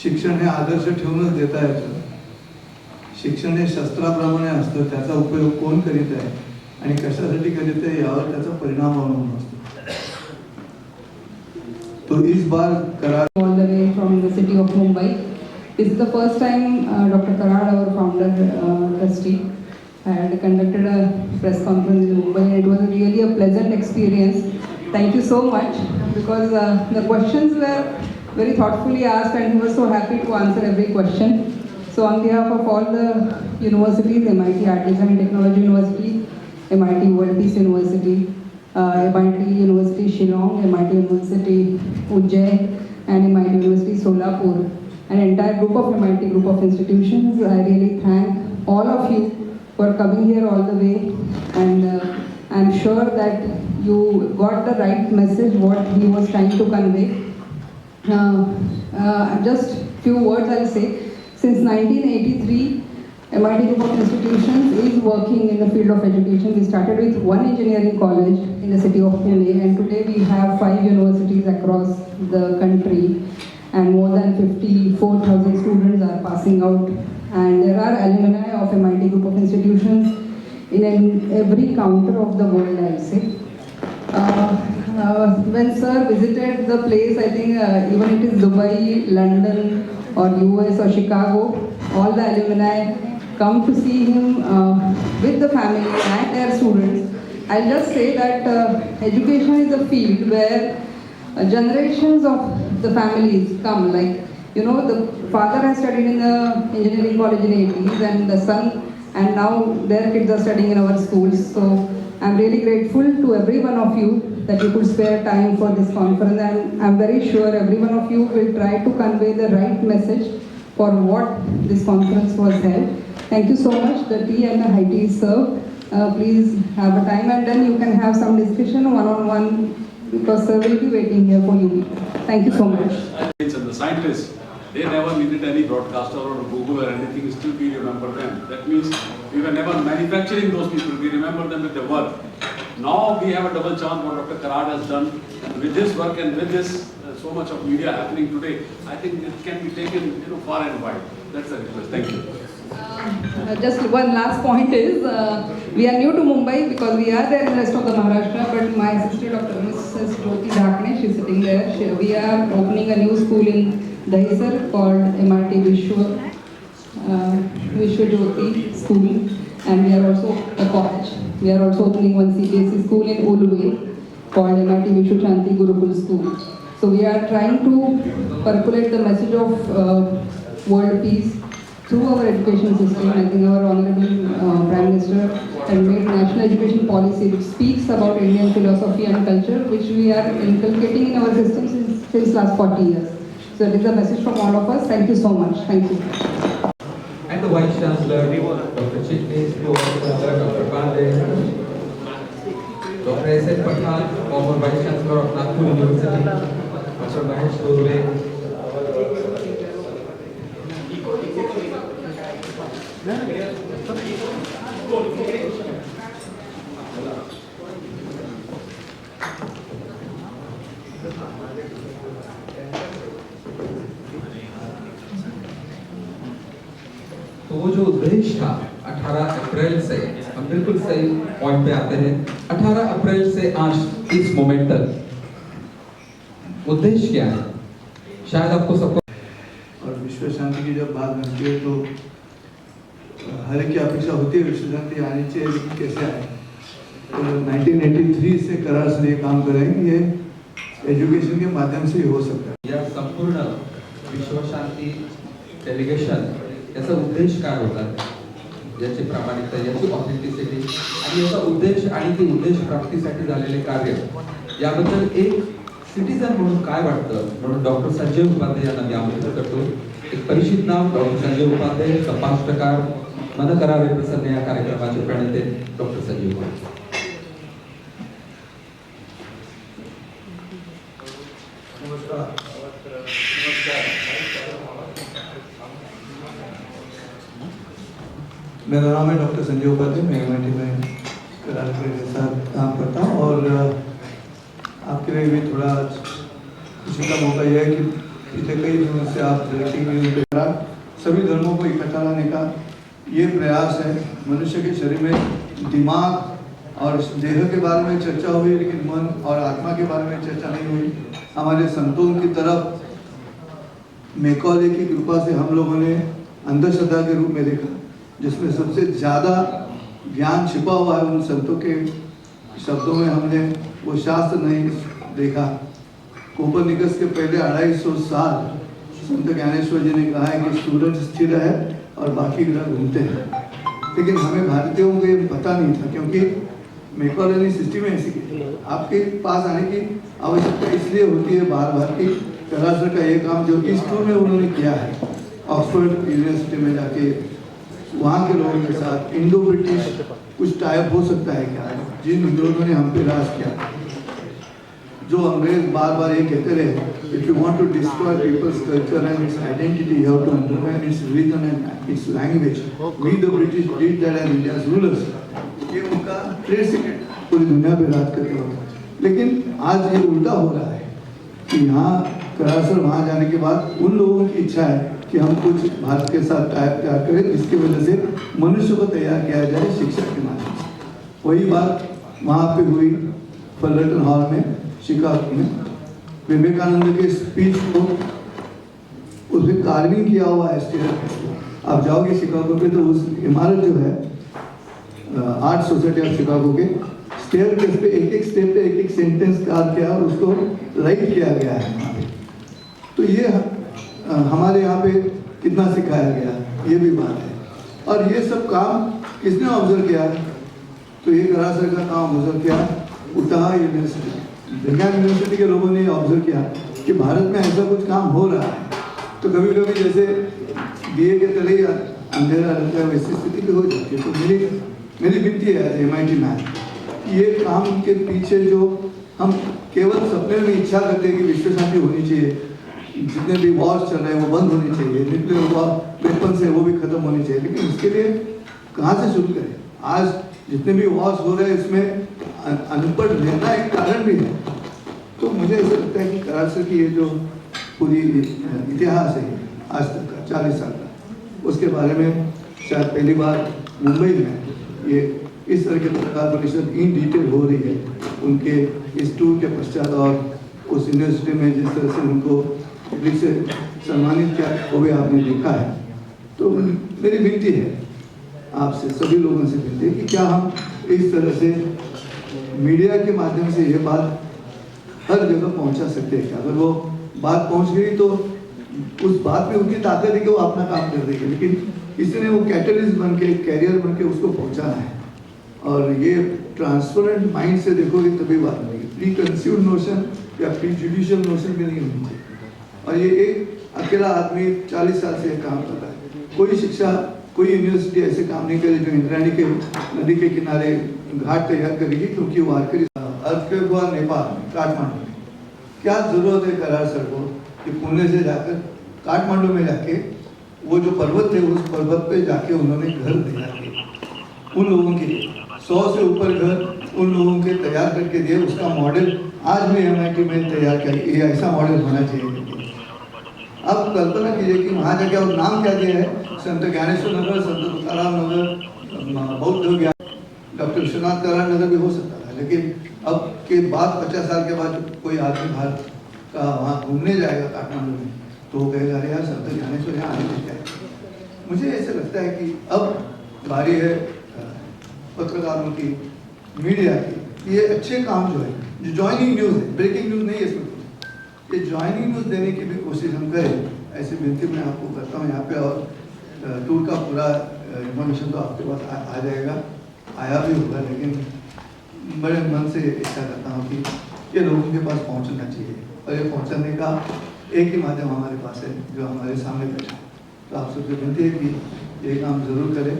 शिक्षण हे आदर्श ठेवूनच देता येतं. शिक्षण हे शस्त्राप्रमाणे असतं, त्याचा उपयोग कोण करीत आहे आणि कशासाठी करीत आहे यावर त्याचा परिणाम अवलंबून असतो. तो इस बार Karad all the way from the city of Mumbai. This is the first time Dr. Karad, our founder trustee, had conducted a press conference in Mumbai. It was really a pleasant experience. Thank you so much, because the questions were very thoughtfully asked and he was so happy to answer every question. So on behalf of all the universities, MIT Art Design Technology University, MIT World Peace University, MIT University Shillong, MIT University Ujjain, and MIT University Solapur, an entire group of MIT group of institutions, I really thank all of you for coming here all the way, and I'm sure that you got the right message what he was trying to convey. Just few words I'll say. Since 1983, MIT Group of Institutions is working in the field of education. We started with one engineering college in the city of Pune, and today we have 5 universities across the country, and more than 54,000 students are passing out. And there are alumni of MIT Group of Institutions in every counter of the world, I'll say. When sir visited the place, I think even it is Dubai, London, or US or Chicago, all the alumni come to see him with the family and their students. I'll just say that education is a field where generations of the families come. Like, you know, the father has studied in the engineering college in 80s, and the son, and now their kids are studying in our schools. So I'm really grateful to every one of you that you could spare time for this conference, and I'm very sure every one of you will try to convey the right message for what this conference was held. Thank you so much. The tea and the high tea is served. Please have a time, and then you can have some discussion one-on-one, because sir will be waiting here for you. Thank you so much. And the scientists, they never needed any broadcaster or Google or anything, still we remember them. That means we were never manufacturing those people, we remember them with their work. Now we have a double chance what Dr. Karad has done, and with this work and with this so much of media happening today, I think it can be taken far and wide. That's the request. Thank you. Just one last point is, we are new to Mumbai because we are there in the rest of the Maharashtra, but my sister Dr. Mrs. Jyoti Dhakne, she's sitting there. We are opening a new school in Dahisar called MIT Vishwa Jyoti School, and we are also a college. We are also opening one CBSE school in Ulwe called MIT Vishwa Shanti Gurukul School. So we are trying to percolate the message of world peace through our education system. I think our Honorable Prime Minister had made national education policy which speaks about Indian philosophy and culture, which we are inculcating in our system since last 40 years. So it is a message from all of us. Thank you so much. Thank you. And the Vice Chancellor, Dr. Chitnis, Dr. Pandey, Dr. S.N. Pathan, former Vice Chancellor of Nagpur University, Dr. Mahesh Durve, तो वो जो उद्देश्य था 18 अप्रैल से, हम बिल्कुल सही point पे आते हैं। 18 अप्रैल से आज इस मोमेंट तक उद्देश्य क्या है, शायद आपको सबको। और विश्व शांति की जब बात बनती है तो हर एक की अपेक्षा होती है विश्व शांति आनी चाहिए, लेकिन कैसे आए। तो 1983 से करार से ये काम करेंगे, ये एजुकेशन के माध्यम से ही हो सकता है। या संपूर्ण विश्व शांती डेलिगेशन याचा उद्देश काय होता, याची प्रामाणिकता, याची ऑथेंटिसिटी आणि याचा उद्देश आणि ती उद्देश प्राप्तीसाठी झालेले कार्य याबद्दल एक सिटीजन म्हणून काय वाटतं, म्हणून डॉक्टर संजय उपाध्याय यांना मी आमंत्रित करतो। एक परिचित नाव डॉक्टर संजय उपाध्याय, तपासकार, मन करावे प्रसन्न या कार्यक्रमाचे प्रणेते डॉक्टर संजय उपाध्याय। मेरा नाम है डॉक्टर संजय उपाध्याय, मैं MIT में करार के साथ काम करता हूँ, और आपके लिए भी थोड़ा खुशी का मौका यह है कि पिछले कई दिनों से आप ब्रेकिंग न्यूज देख रहा, सभी धर्मों को इकट्ठा लाने का ये प्रयास है। मनुष्य के शरीर में दिमाग और देह के बारे में चर्चा हुई, लेकिन मन और आत्मा के बारे में चर्चा नहीं हुई। हमारे संतों की तरफ मैकॉले की कृपा से हम लोगों ने अंधश्रद्धा के रूप में देखा, जिसमें सबसे ज़्यादा ज्ञान छिपा हुआ है। उन संतों के शब्दों में हमने वो शास्त्र नहीं देखा। कोपरनिकस के पहले 250 साल संत ज्ञानेश्वर जी ने कहा है कि सूरज स्थिर है और बाकी ग्रह घूमते हैं, लेकिन हमें भारतीयों को ये पता नहीं था, क्योंकि मैकॉले ने सिस्टम में ऐसी की। आपके पास आने की आवश्यकता इसलिए होती है बार बार कि करासर का ये काम जो इस टूर में उन्होंने किया है, ऑक्सफोर्ड यूनिवर्सिटी में जाके वहाँ के लोगों के साथ इंडो ब्रिटिश कुछ टाइप हो सकता है क्या, जिन विरोधों ने हम पे राज किया। जो अंग्रेज बार बार ये कहते रहे, if you want to destroy people's culture and its identity you have to undermine its region and its language. We the British did that as India's rulers. ये उनका ट्रेड सीक्रेट पूरी दुनिया पे राज करते वक्त। लेकिन आज ये उल्टा हो रहा है कि यहाँ करासर वहाँ जाने के बाद उन लोगों की इच्छा है कि हम कुछ भारत के साथ टाइप तैयार करें, जिसकी वजह से मनुष्य को तैयार किया जाए शिक्षा के माध्यम से। वही बात वहाँ पे हुई फुलरटन हॉल में, शिकागो में। विवेकानंद के स्पीच को उसमें कार्विंग किया हुआ है स्टेयर। आप जाओगे शिकागो पे तो उस इमारत जो है आर्ट सोसाइटी ऑफ शिकागो के स्टेयर केस पे एक एक स्टेप पे एक एक सेंटेंस कार्व किया और उसको राइट किया गया है वहाँ पे। तो ये हमारे यहाँ पे कितना सिखाया गया, ये भी बात है। और ये सब काम किसने ऑब्जर्व किया? तो ये करासर का काम ऑब्जर्व किया उटाह यूनिवर्सिटी, विज्ञान यूनिवर्सिटी के लोगों ने ऑब्जर्व किया कि भारत में ऐसा कुछ काम हो रहा है। तो कभी कभी जैसे दिए के तले अंधेरा रहता है, वैसी स्थिति भी हो जाती है। तो मेरी विनती है MIT मैन, ये काम के पीछे जो हम केवल सपने में इच्छा करते हैं कि विश्व शांति होनी चाहिए, जितने भी वॉर्स चल रहे हैं वो बंद होनी चाहिए, न्यूक्लियर वॉर वेपन्स है वो भी खत्म होनी चाहिए, लेकिन इसके लिए कहाँ से शुरू करें? आज जितने भी वॉर्स हो रहे हैं इसमें अनपढ़ रहना एक कारण भी है। तो मुझे ऐसा लगता है कि करासर की ये जो पूरी इतिहास है आज तक का 40 साल का, उसके बारे में शायद पहली बार मुंबई में ये इस तरह के पत्रकार परिषद इन डिटेल हो रही है। उनके इस टूर के पश्चात और उस यूनिवर्सिटी में जिस तरह से उनको पब्लिक से सम्मानित किया वो भी आपने देखा है। तो मेरी विनती है आपसे, सभी लोगों से विनती है कि क्या हम इस तरह से मीडिया के माध्यम से ये बात हर जगह पहुंचा सकते हैं क्या? अगर वो बात पहुंच गई तो उस बात में उनकी ताकत है कि वो अपना काम कर देगी, लेकिन इसने वो कैटलिस्ट बन के, कैरियर बन के उसको पहुंचाना है। और ये ट्रांसपेरेंट माइंड से देखोगे तभी बात बनेगी। प्री कंसीव्ड नोशन या प्री जुडिशियल नोशन भी नहीं होनी चाहिए। और ये एक अकेला आदमी 40 साल से काम कर रहा है। कोई शिक्षा, कोई यूनिवर्सिटी ऐसे काम नहीं करे जो इंद्रायणी के नदी के किनारे घाट तैयार करेगी, क्योंकि वो आखिरी अर्थक्वेक हुआ नेपाल में, काठमांडू में। क्या जरूरत है करासर को कि पुणे से जाकर काठमांडू में जाके वो जो पर्वत थे उस पर्वत पे जाके उन्होंने घर तैयार किए उन लोगों के लिए। 100 से ऊपर घर उन लोगों के तैयार करके दिए। उसका मॉडल आज भी MIT में तैयार किया, ये ऐसा मॉडल होना चाहिए। अब कल्पना कीजिए कि वहाँ जाके और नाम क्या दिया है, संत ज्ञानेश्वर नगर, संत तुकाराम नगर, बौद्ध ज्ञान, डॉक्टर विश्वनाथ करार नगर भी हो सकता है। लेकिन अब के बाद 50 साल के बाद कोई आदमी भारत का वहाँ घूमने जाएगा काठमांडू में तो वो कहेगा अरे यार संत ज्ञानेश्वर यहाँ आने लगता है। मुझे ऐसा लगता है कि अब बारी है पत्रकारों की, मीडिया की, ये अच्छे काम जो है, जो ज्वाइनिंग न्यूज़ है, ब्रेकिंग न्यूज़ नहीं है इसमें, ये ज्वाइनिंग न्यूज़ देने की भी कोशिश हम करें। ऐसी विनती मैं आपको करता हूँ यहाँ पे। और टूर का पूरा इन्फॉर्मेशन तो आपके पास आ जाएगा, आया भी होगा, लेकिन बड़े मन से इच्छा करता हूँ कि ये लोगों के पास पहुँचना चाहिए। और ये पहुँचाने का एक ही माध्यम हमारे पास है जो हमारे सामने बैठा है। तो आप सबसे विनती है कि ये काम जरूर करें।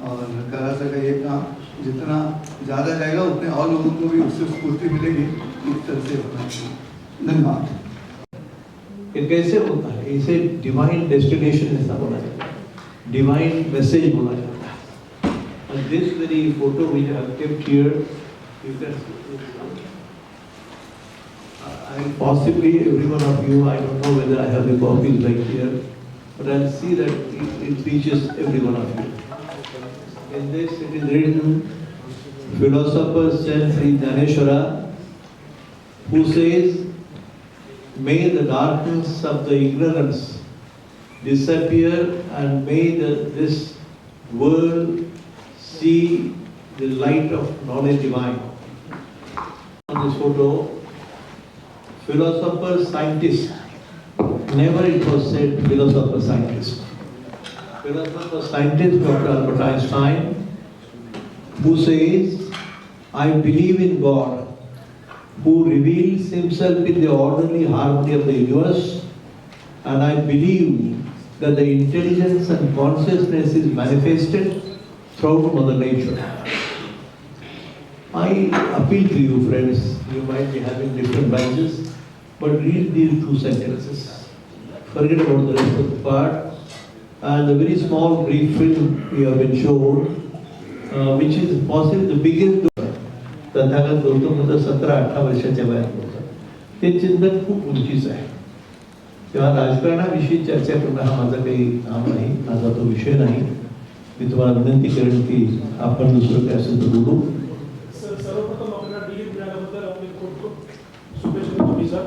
और करासर का ये काम जितना ज़्यादा जाएगा उतने और लोगों को भी उससे स्फूर्ति मिलेगी, इस तरह से होना चाहिए। धन्यवाद। ये कैसे होता है? इसे डिवाइन डेस्टिनेशन ऐसा होना चाहिए, डिवाइन मैसेज होना चाहिए। And this very photo which I have kept here, you can see. I possibly every one of you, I don't know whether I have the copies right here, but I'll see that it reaches every one of you. In this it is written, philosopher Saint Sri Dhaneshwara, who says, may the darkness of the ignorance disappear and may this world see the light of knowledge divine. On this photo, philosopher scientist, never it was said philosopher scientist. Philosopher scientist Dr. Albert Einstein, who says, I believe in God, who reveals himself in the orderly harmony of the universe, and I believe that the intelligence and consciousness is manifested throughout Mother Nature. I appeal to you, friends, you might be having different branches, but read these two sentences. Forget about the rest of the part. And a very small brief film we have been shown, which is possibly the biggest. Tathagata Gautam Buddha 17-18 वर्षाच्या वयात होता. ते चिंतन खूप उंचीच आहे. तेव्हा राजकारणाविषयी चर्चा करणं हा माझा काही काम नाही, माझा तो विषय नाही. मी तुम्हाला विनंती करेन की आपण दुसरं काय असेल तर बोलू. सर्वप्रथम आपल्याला डिलीट मिळाल्याबद्दल आपले खूप खूप शुभेच्छा देतो सर.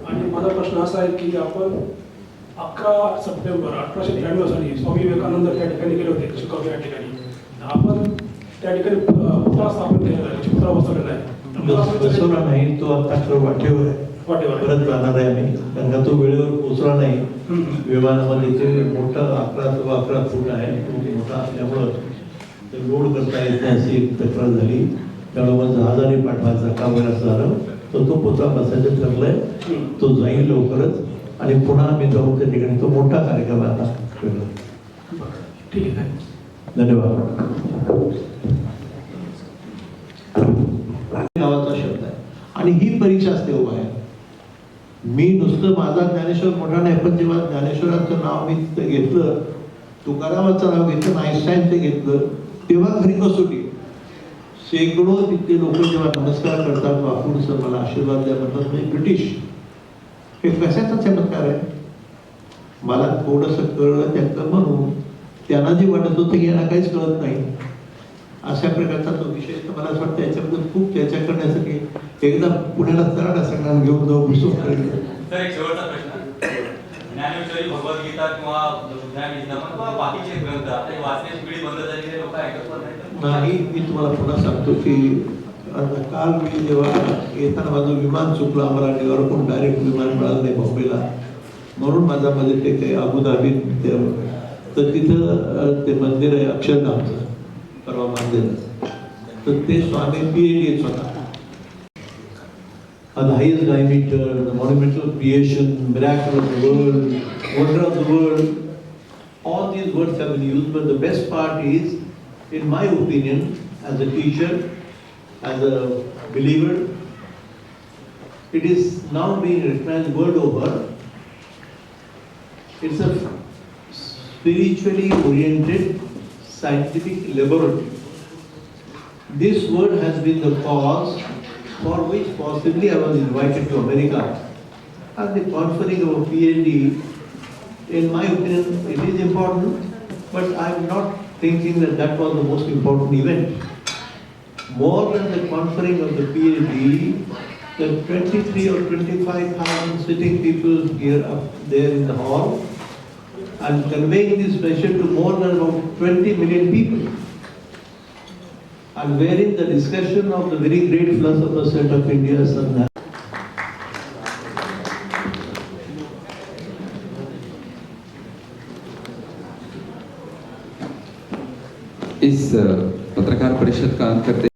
आणि माझा प्रश्न असा आहे की आपण 11 सप्टेंबर 1893 साली स्वामी विवेकानंद त्या ठिकाणी गेले होते, शिकागो या ठिकाणी. आपण त्या ठिकाणी पुतळा स्थापन केलेला आहे, पुतळा बसवलेला आहे. बसवला नाही, तो आता खरं वाटेवर आहे. परत जाणार आहे आम्ही, कारण का तो वेळेवर पोहोचला नाही. विमानामध्ये ते मोठं 11 फूट आहे, तो मोठा असल्यामुळं ते लोड करता येत नाही अशी एक तक्रार झाली. त्यामुळे मग जहाजाने पाठवायचा का वगैरे असं झालं, तर तो पुतळा बसायचं ठरलंय. तो जाईल लवकरच आणि पुन्हा आम्ही जाऊन त्या ठिकाणी तो मोठा कार्यक्रम आता केला. ठीक आहे, धन्यवाद. गावाचा शब्द आहे आणि ही परीक्षा असते उभा आहे. मी नुसतं माझा ज्ञानेश्वर मोठा नाही, पण जेव्हा ज्ञानेश्वरांचं नाव मी घेतलं, तुकारामाचं नाव घेतलं, आईन्स्टाईनचं घेतलं, तेव्हा खरी कसोटी. शेकडो तिथले लोक जेव्हा नमस्कार करतात, वाकून सर मला आशीर्वाद द्या म्हणतात, म्हणजे ब्रिटिश. हे कशाचा चमत्कार आहे? मला थोडंसं कळलं त्यातलं म्हणून. त्यांना जे वाटत होतं की यांना काहीच कळत नाही, अशा प्रकारचा तो विषय. तर मला असं वाटतं याच्याबद्दल खूप चर्चा करण्यासाठी एकदा पुण्याला चढा सगळ्यांना घेऊन जाऊ, बसून करेल. सर, एक शेवटचा प्रश्न. ज्ञानेश्वरी, भगवद्गीता किंवा ज्ञानगीता किंवा बाकीचे ग्रंथ आता वाचण्याची पिढी बंद झालेली, लोक ऐकत पण नाही. मी तुम्हाला पुन्हा सांगतो की काल मी जेव्हा येताना माझं विमान चुकलं, आम्हाला न्यूयॉर्कहून डायरेक्ट विमान मिळालं नाही बॉम्बेला, म्हणून माझा मध्ये ते काही अबुधाबी तर तिथं ते मंदिर आहे अक्षरधामचं, परवा मंदिर. तर ते स्वामी PhD स्वतः. The highest diameter, the monumental creation, miracle of the world, wonder of the world, all these words have been used, but the best part is, in my opinion, as a teacher, as a believer, it is now being recognized world over. It's a spiritually oriented scientific laboratory. This word has been the cause for which possibly I was invited to America. And the conferring of a PhD, in my opinion, it is important, but I am not thinking that that was the most important event. More than the conferring of the PhD, the 23 or 25,000 sitting people here up there in the hall, and conveying this message to more than about 20 million people. And wherein the discussion of the very great philosopher set of India, Sir इस पत्रकार परिषद का अंत करते